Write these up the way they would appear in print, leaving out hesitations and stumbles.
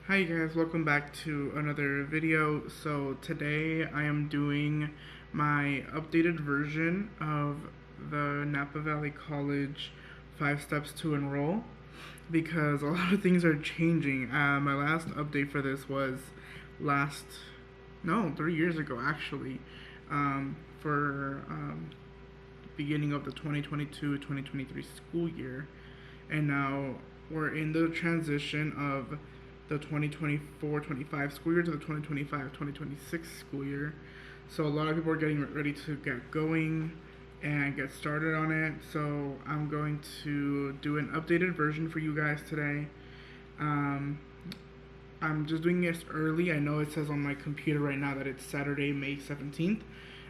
Hi you guys, welcome back to another video. So today I am doing my updated version of the Napa Valley College 5 Steps to Enroll because a lot of things are changing. My last update for this was 3 years ago actually, for beginning of the 2022-2023 school year, and now we're in the transition of the 2024-25 school year to the 2025-2026 school year. So a lot of people are getting ready to get going and get started on it. So I'm going to do an updated version for you guys today. I'm just doing this early. I know it says on my computer right now that it's Saturday, May 17th.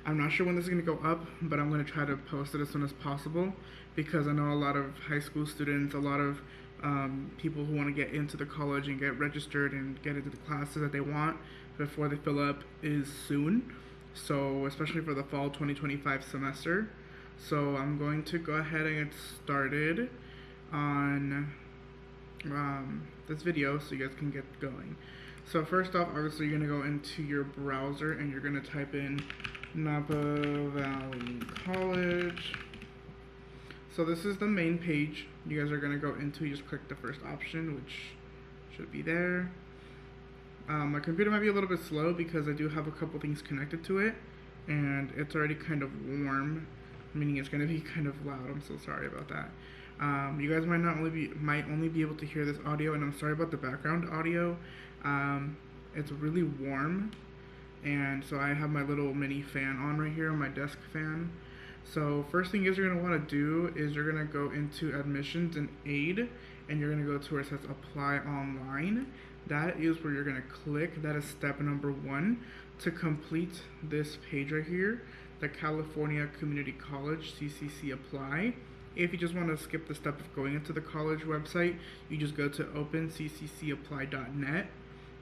I'm not sure when this is going to go up, but I'm going to try to post it as soon as possible because I know a lot of high school students, a lot of people who want to get into the college and get registered and get into the classes that they want before they fill up is soon. So especially for the fall 2025 semester. So I'm going to go ahead and get started on this video so you guys can get going. So first off, obviously you're going to go into your browser and you're going to type in Napa Valley College. So this is the main page you guys are going to go into. You just click the first option, which should be there. My computer might be a little bit slow because I do have a couple things connected to it, and it's already kind of warm, meaning it's going to be kind of loud. I'm so sorry about that. You guys might only be able to hear this audio, and I'm sorry about the background audio. It's really warm, and so I have my little mini fan on right here, my desk fan. So first thing is you're going to want to do is you're going to go into admissions and aid, and you're going to go to where it says apply online. That is where you're going to click. That is step number 1 to complete this page right here, the California Community College CCC Apply. If you just want to skip the step of going into the college website, you just go to opencccapply.net.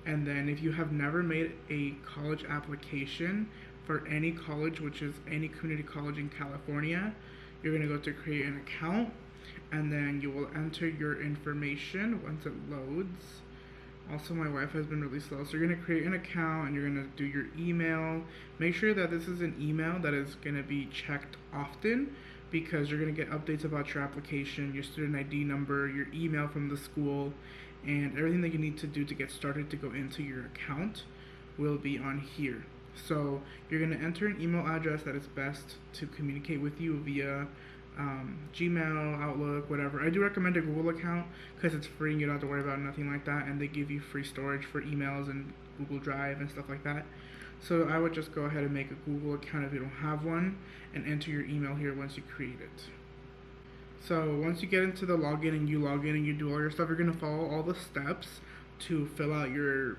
And then if you have never made a college application for any college, which is any community college in California, you're going to go to create an account, and then you will enter your information once it loads. Also, my Wi-Fi has been really slow, so you're going to create an account and you're going to do your email. Make sure that this is an email that is going to be checked often, because you're going to get updates about your application, your student ID number, your email from the school, and everything that you need to do to get started to go into your account will be on here. So you're going to enter an email address that is best to communicate with you via Gmail, Outlook, whatever. I do recommend a Google account because it's free and you don't have to worry about nothing like that, and they give you free storage for emails and Google Drive and stuff like that. So I would just go ahead and make a Google account if you don't have one, and enter your email here once you create it. So once you get into the login and you log in and you do all your stuff, you're going to follow all the steps to fill out your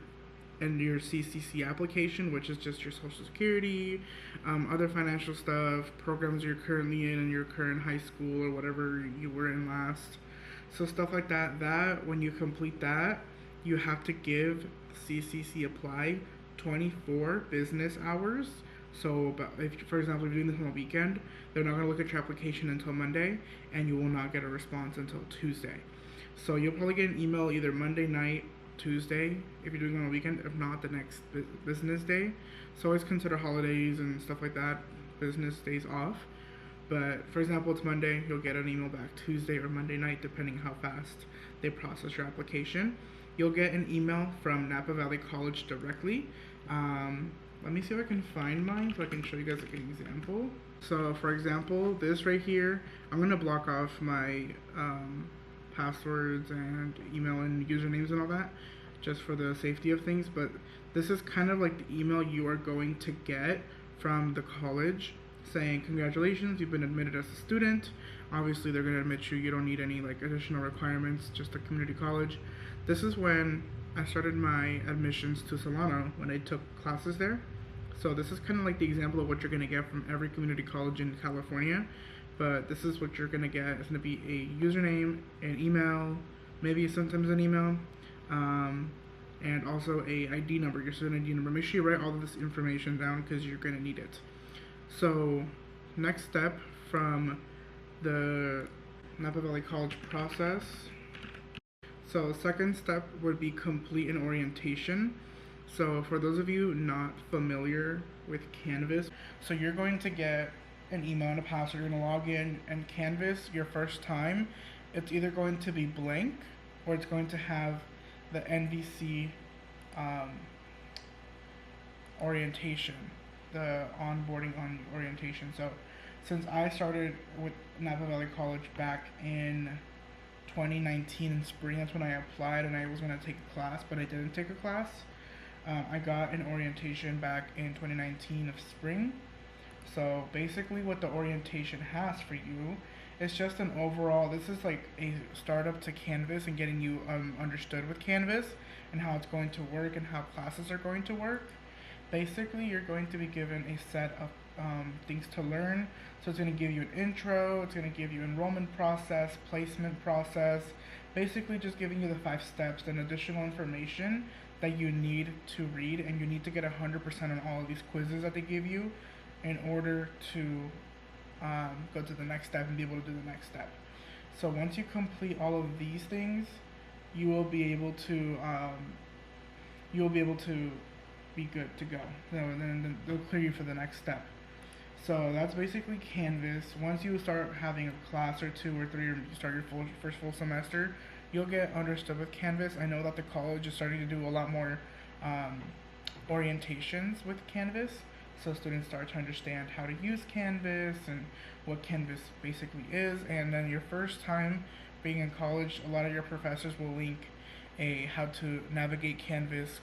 CCC application, which is just your social security, other financial stuff, programs you're currently in your current high school or whatever you were in last. So stuff like that, when you complete that, you have to give CCC Apply 24 business hours. So if, for example, if you're doing this on a weekend, they're not going to look at your application until Monday, and you will not get a response until Tuesday. So you'll probably get an email either Monday night, Tuesday, if you're doing it on a weekend, if not the next business day. So always consider holidays and stuff like that business days off. But for example, it's Monday, you'll get an email back Tuesday or Monday night, depending how fast they process your application. You'll get an email from Napa Valley College directly. Let me see if I can find mine so I can show you guys like an example. So for example, this right here, I'm going to block off my passwords and email and usernames and all that just for the safety of things, but this is kind of like the email you are going to get from the college saying congratulations, you've been admitted as a student. Obviously they're going to admit you don't need any like additional requirements, just a community college. This is when I started my admissions to Solano, when I took classes there. So this is kind of like the example of what you're going to get from every community college in California. But this is what you're going to get. It's going to be a username, an email, maybe sometimes an email, and also a ID number, your student ID number. Make sure you write all of this information down because you're going to need it. So next step from the Napa Valley College process. So second step would be complete an orientation. So for those of you not familiar with Canvas, so you're going to get an email and a password. You're going to log in, and Canvas, your first time, it's either going to be blank or it's going to have the NVC um, orientation, the onboarding on orientation. So since I started with Napa Valley College back in 2019 in spring, that's when I applied and I was going to take a class, but I didn't take a class. I got an orientation back in 2019 of spring. So basically what the orientation has for you is just an overall, this is like a startup to Canvas and getting you understood with Canvas and how it's going to work and how classes are going to work. Basically, you're going to be given a set of things to learn. So it's going to give you an intro, it's going to give you enrollment process, placement process, basically just giving you the 5 steps and additional information that you need to read, and you need to get 100% on all of these quizzes that they give you in order to go to the next step and be able to do the next step. So once you complete all of these things, you will be able to be good to go. So then they'll clear you for the next step. So that's basically Canvas. Once you start having a class or 2 or 3, or you start your first full semester, you'll get understood with Canvas. I know that the college is starting to do a lot more orientations with Canvas, so students start to understand how to use Canvas and what Canvas basically is. And then your first time being in college, a lot of your professors will link a how to navigate Canvas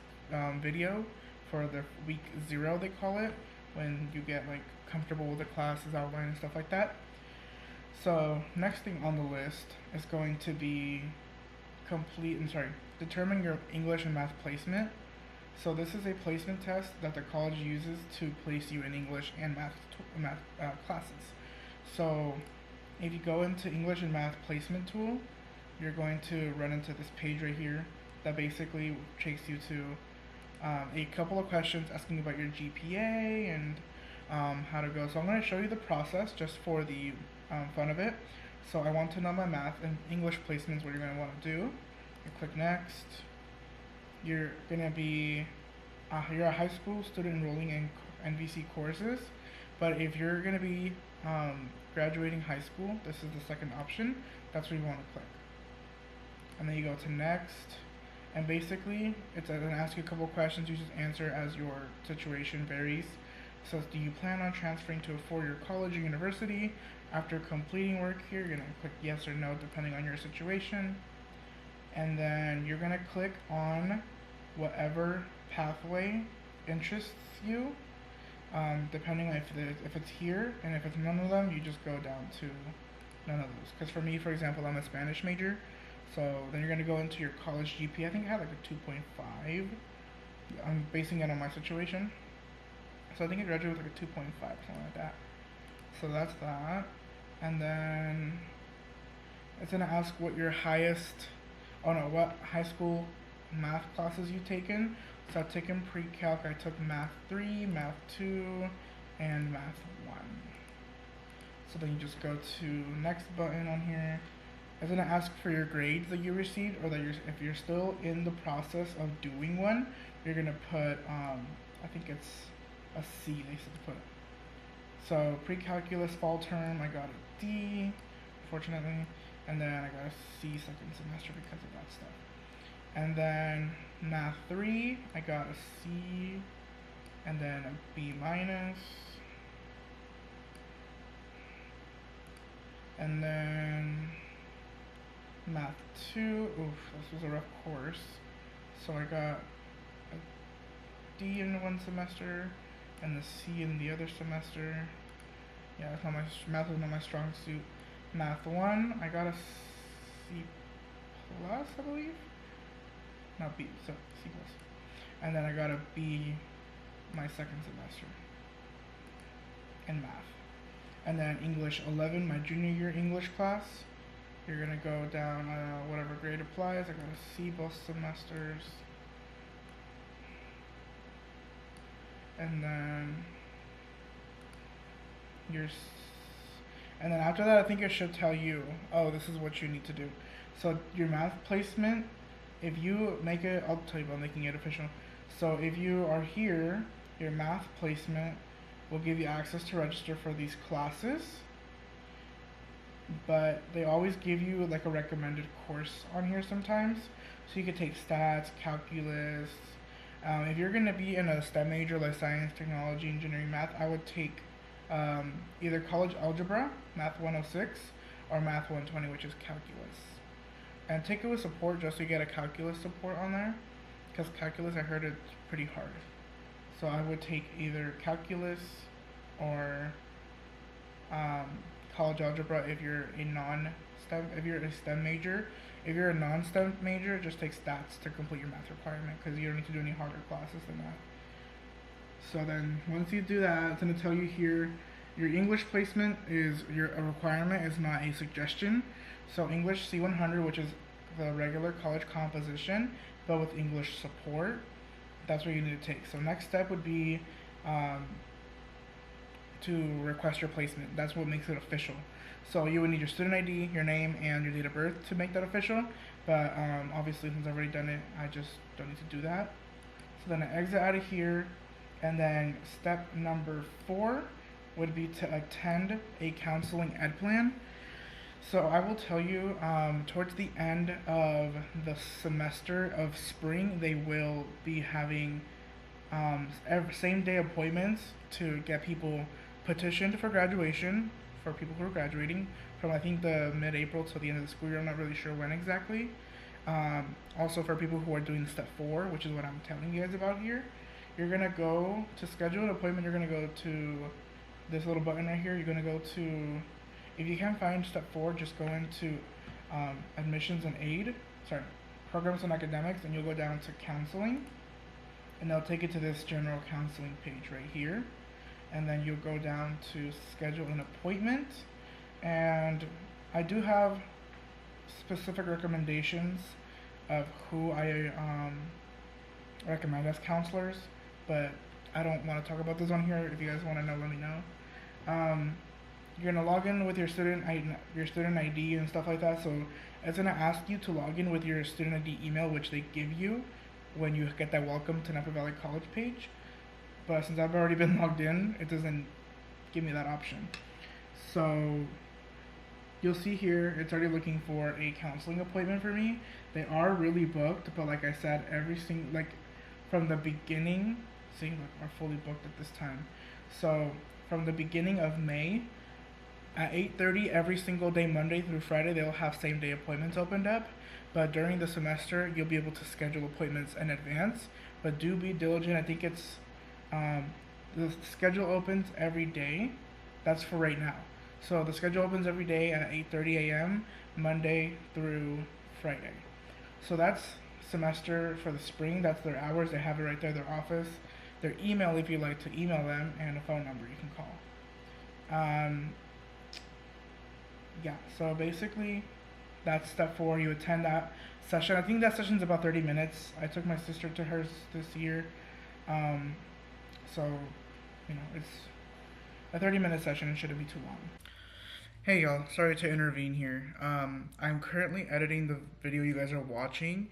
video for the week 0, they call it, when you get like comfortable with the classes outline and stuff like that. So next thing on the list is going to be determine your English and math placement. So this is a placement test that the college uses to place you in English and math classes. So if you go into English and math placement tool, you're going to run into this page right here that basically takes you to a couple of questions asking about your GPA and how to go. So I'm going to show you the process just for the fun of it. So I want to know my math and English placement is what you're going to want to do. You click next. You're going to be you're a high school student enrolling in NVC courses, but if you're going to be graduating high school, this is the second option. That's where you want to click. And then you go to next. And basically, it's going to ask you a couple questions. You just answer as your situation varies. So do you plan on transferring to a 4-year college or university? After completing work here, you're going to click yes or no depending on your situation. And then you're going to click on whatever pathway interests you, depending on if it's here, and if it's none of them, you just go down to none of those. Because for me, for example, I'm a Spanish major. So then you're going to go into your college GPA. I think I had like a 2.5. I'm basing it on my situation. So I think I graduated with like a 2.5, something like that. So that's that. And then it's going to ask what your what high school math classes you've taken. So I've taken pre-calc. I took math 3, math 2, and math 1. So then you just go to next button on here. It's going to ask for your grades that you received, or that if you're still in the process of doing one, you're going to put, I think it's a C they said to put. So pre-calculus fall term, I got a D, fortunately, and then I got a C second semester because of that stuff. And then math 3, I got a C, and then a B minus. And then math 2, oof, this was a rough course. So I got a D in one semester and the C in the other semester. Yeah, it's not math is not my strong suit. Math 1, I got a C plus, I believe. Not B, so C plus. And then I got a B my second semester in math. And then English 11, my junior year English class. You're gonna go down whatever grade applies. I got a C both semesters. And then and then after that, I think it should tell you, oh, this is what you need to do. So your math placement, if you make it, I'll tell you about making it official. So if you are here, your math placement will give you access to register for these classes, but they always give you like a recommended course on here sometimes. So you could take stats, calculus. If you're going to be in a STEM major like science, technology, engineering, math, I would take either college algebra, math 106, or math 120, which is calculus. And take it with support just so you get a calculus support on there, because calculus, I heard it's pretty hard. So I would take either calculus or college algebra if you're a non-STEM, if you're a STEM major. If you're a non-STEM major, just take stats to complete your math requirement, because you don't need to do any harder classes than that. So then once you do that, it's going to tell you here your English placement is a requirement, is not a suggestion. So English C100, which is the regular college composition, but with English support, that's what you need to take. So next step would be to request your placement. That's what makes it official. So you would need your student ID, your name, and your date of birth to make that official. But obviously, since I've already done it, I just don't need to do that. So then I exit out of here, and then step number 4 would be to attend a counseling ed plan. So I will tell you, towards the end of the semester of spring, they will be having same day appointments to get people petitioned for graduation, for people who are graduating from, I think, the mid-April till the end of the school year. I'm not really sure when exactly. Also for people who are doing step 4, which is what I'm telling you guys about here. You're gonna go to schedule an appointment. You're gonna go to this little button right here. You're gonna go to, if you can't find step 4, just go into admissions and aid, programs and academics, and you'll go down to counseling, and they'll take you to this general counseling page right here. And then you'll go down to schedule an appointment, and I do have specific recommendations of who I recommend as counselors, but I don't want to talk about those on here. If you guys want to know, let me know. You're gonna log in with your student ID and stuff like that. So it's gonna ask you to log in with your student ID email, which they give you when you get that welcome to Napa Valley College page. But since I've already been logged in, it doesn't give me that option. So you'll see here, it's already looking for a counseling appointment for me. They are really booked, but like I said, from the beginning, see, look, are fully booked at this time. So from the beginning of May, at 8:30 every single day, Monday through Friday, they'll have same day appointments opened up. But during the semester, you'll be able to schedule appointments in advance. But do be diligent. I think it's the schedule opens every day. That's for right now. So the schedule opens every day at 8:30 a.m. Monday through Friday. So that's semester for the spring. That's their hours. They have it right there, their office, their email if you'd like to email them, and a phone number you can call. Yeah, so basically that's step 4. You attend that session. I think that session's about 30 minutes. I took my sister to hers this year. So, it's a 30-minute session. It shouldn't be too long. Hey y'all, sorry to intervene here. I'm currently editing the video you guys are watching,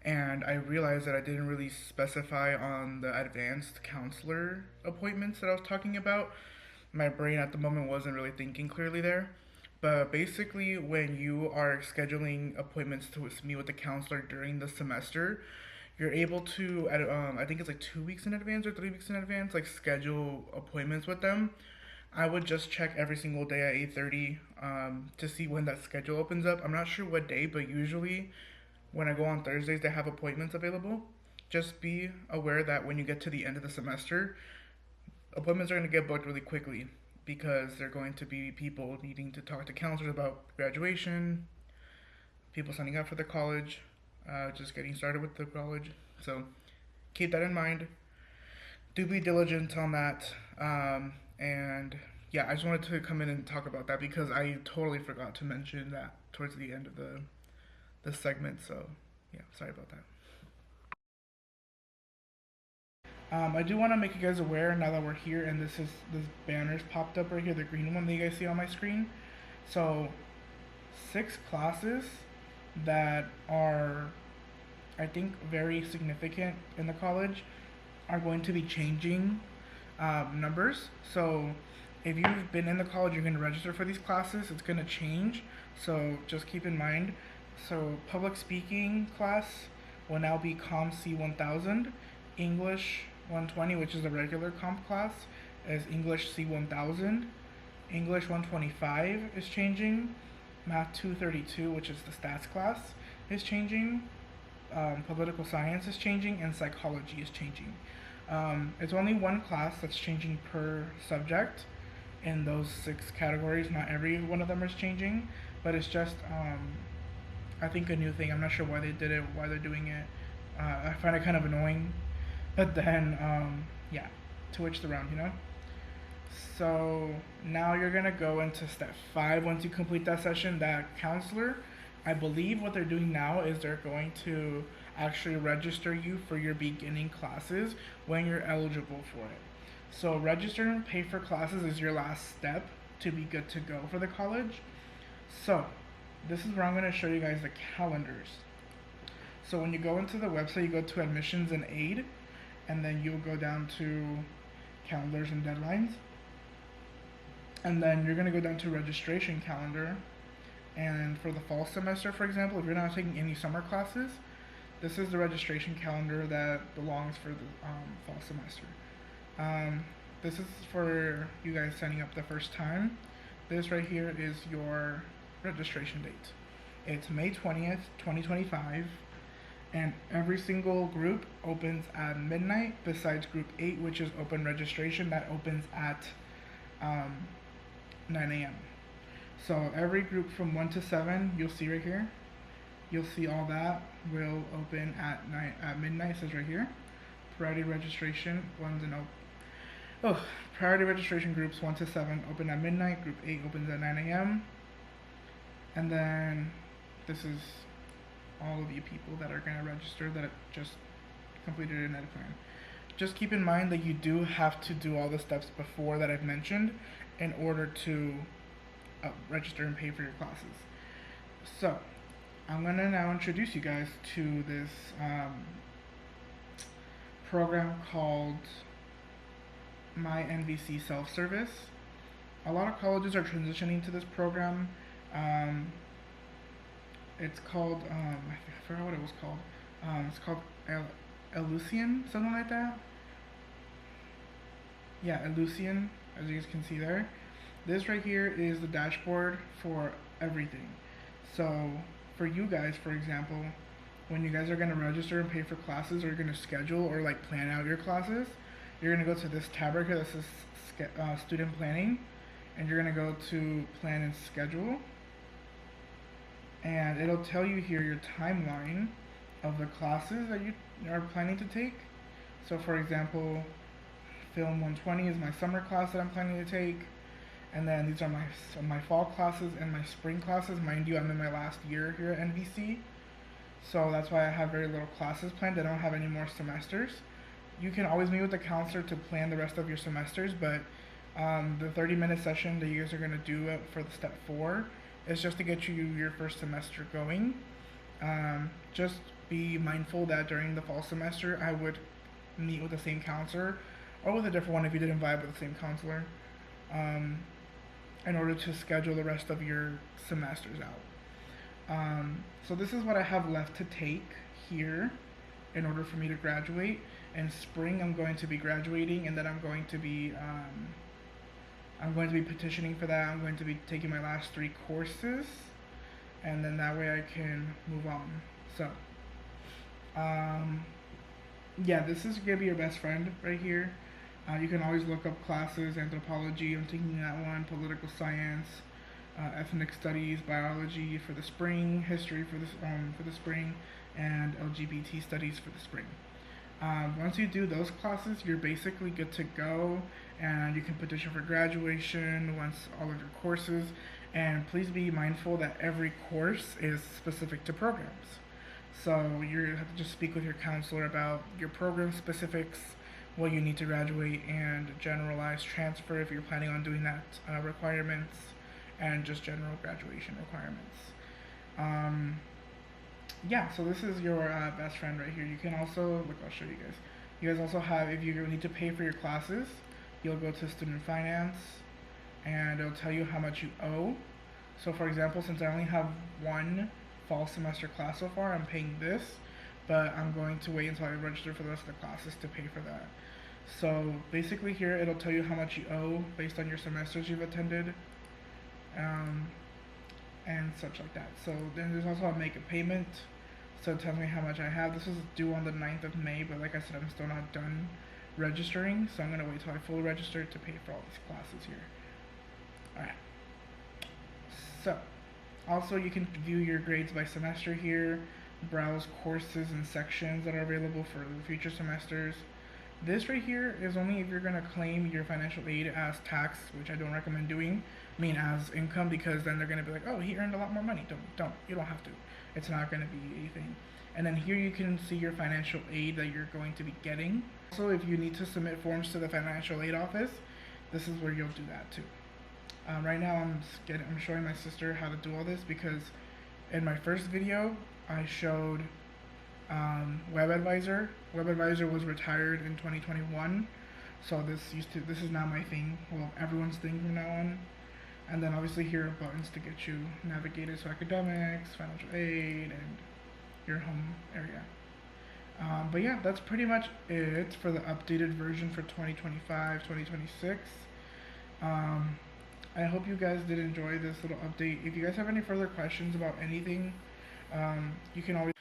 and I realized that I didn't really specify on the advanced counselor appointments that I was talking about. My brain at the moment wasn't really thinking clearly there. But basically, when you are scheduling appointments to meet with the counselor during the semester, you're able to, I think it's like 2 weeks in advance or 3 weeks in advance, like schedule appointments with them. I would just check every single day at 8:30 to see when that schedule opens up. I'm not sure what day, but usually when I go on Thursdays, they have appointments available. Just be aware that when you get to the end of the semester, appointments are going to get booked really quickly, because they're going to be people needing to talk to counselors about graduation, people signing up for the college, just getting started with the college. So keep that in mind. Do be diligent on that. And yeah, I just wanted to come in and talk about that because I totally forgot to mention that towards the end of the segment. So yeah, sorry about that. I do want to make you guys aware now that we're here, and this banner's popped up right here, the green one that you guys see on my screen. So 6 classes that are, I think, very significant in the college are going to be changing numbers. So if you've been in the college, you're going to register for these classes. It's going to change. So just keep in mind. So public speaking class will now be ComC 1000. English 120, which is the regular comp class, is English C 1000. English 125 is changing. Math 232, which is the stats class, is changing. Political science is changing, and psychology is changing. It's only one class that's changing per subject in those 6 categories. Not every one of them is changing, but it's just, I think, a new thing. I'm not sure why they did it, why they're doing it. I find it kind of annoying, but then, yeah, to each their own, you know? So now you're gonna go into step 5. Once you complete that session, that counselor, I believe what they're doing now is they're going to actually register you for your beginning classes when you're eligible for it. So register and pay for classes is your last step to be good to go for the college. So this is where I'm going to show you guys the calendars. So when you go into the website, you go to admissions and aid, and then you'll go down to calendars and deadlines. And then you're going to go down to registration calendar. And for the fall semester, for example, if you're not taking any summer classes, this is the registration calendar that belongs for the fall semester. This is for you guys signing up the first time. This right here is your registration date. It's May 20th, 2025, and every single group opens at midnight besides group 8, which is open registration, that opens at 9 a.m. So every group from 1 to 7, you'll see right here, you'll see all that will open at midnight. It says right here, priority registration priority registration groups 1 to 7 open at midnight. Group 8 opens at 9 a.m. And then this is all of you people that are going to register that just completed an ed plan. Just keep in mind that you do have to do all the steps before that I've mentioned in order to register and pay for your classes. So I'm going to now introduce you guys to this program called My NVC Self-Service. A lot of colleges are transitioning to this program. It's called, I forgot what it was called. It's called Ellucian, something like that. Yeah, Ellucian, as you guys can see there. This right here is the dashboard for everything. So for you guys, for example, when you guys are going to register and pay for classes, or you're going to schedule or like plan out your classes, you're going to go to this tab right here that says student planning, and you're going to go to plan and schedule, and it'll tell you here your timeline of the classes that you are planning to take. So for example, film 120 is my summer class that I'm planning to take, and then these are my fall classes and my spring classes. Mind you, I'm in my last year here at NVC, so that's why I have very little classes planned. I don't have any more semesters. You can always meet with the counselor to plan the rest of your semesters, but the 30-minute session that you guys are going to do for the step 4 is just to get you your first semester going. Just be mindful that during the fall semester I would meet with the same counselor, or with a different one if you didn't vibe with the same counselor, in order to schedule the rest of your semesters out. So this is what I have left to take here in order for me to graduate. In spring, I'm going to be graduating, and then I'm going to be petitioning for that. I'm going to be taking my last 3 courses, and then that way I can move on. So, yeah, this is gonna be your best friend right here. You can always look up classes: anthropology, I'm taking that one; political science, ethnic studies, biology for the spring, history for the spring, and LGBT studies for the spring. Once you do those classes, you're basically good to go, and you can petition for graduation once all of your courses. And please be mindful that every course is specific to programs. So you have to just speak with your counselor about your program specifics, what you need to graduate, and generalized transfer if you're planning on doing that requirements, and just general graduation requirements. yeah, so this is your best friend right here. You can also, look, I'll show you guys. You guys also have, if you need to pay for your classes, you'll go to student finance and it'll tell you how much you owe. So for example, since I only have one fall semester class so far, I'm paying this, but I'm going to wait until I register for the rest of the classes to pay for that. So basically here it'll tell you how much you owe based on your semesters you've attended, um, and such like that. So then there's also a make a payment. So it tells me how much I have. This is due on the 9th of May, but like I said, I'm still not done registering, so I'm gonna wait till I fully register to pay for all these classes here. Alright. So, also you can view your grades by semester here, browse courses and sections that are available for the future semesters. This right here is only if you're going to claim your financial aid as tax, which I don't recommend doing. I mean as income, because then they're going to be like, oh, he earned a lot more money. Don't. You don't have to. It's not going to be anything. And then here you can see your financial aid that you're going to be getting. Also, if you need to submit forms to the financial aid office, this is where you'll do that too. Right now I'm showing my sister how to do all this because in my first video I showed WebAdvisor. WebAdvisor was retired in 2021, so this is now my thing. Well, everyone's thing from now on. And then obviously here are buttons to get you navigated to academics, financial aid, and your home area. But yeah, that's pretty much it for the updated version for 2025, 2026. I hope you guys did enjoy this little update. If you guys have any further questions about anything, you can always...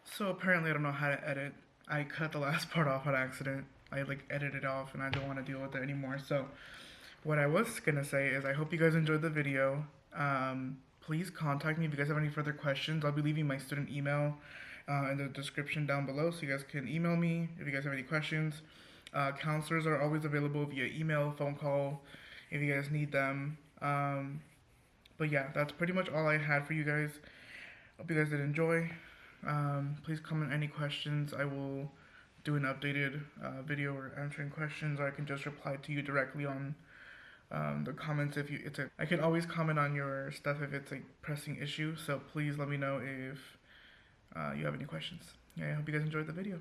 So apparently I don't know how to edit. I cut the last part off on accident. I like edited it off and I don't want to deal with it anymore. So what I was gonna say is I hope you guys enjoyed the video. Please contact me if you guys have any further questions. I'll be leaving my student email in the description down below, so you guys can email me if you guys have any questions. Counselors are always available via email, phone call, if you guys need them. But yeah, that's pretty much all I had for you guys. Hope you guys did enjoy. Please comment any questions. I will do an updated video or answering questions, or I can just reply to you directly on the comments. If you, I can always comment on your stuff if it's a pressing issue. So please let me know if you have any questions. Yeah, I hope you guys enjoyed the video.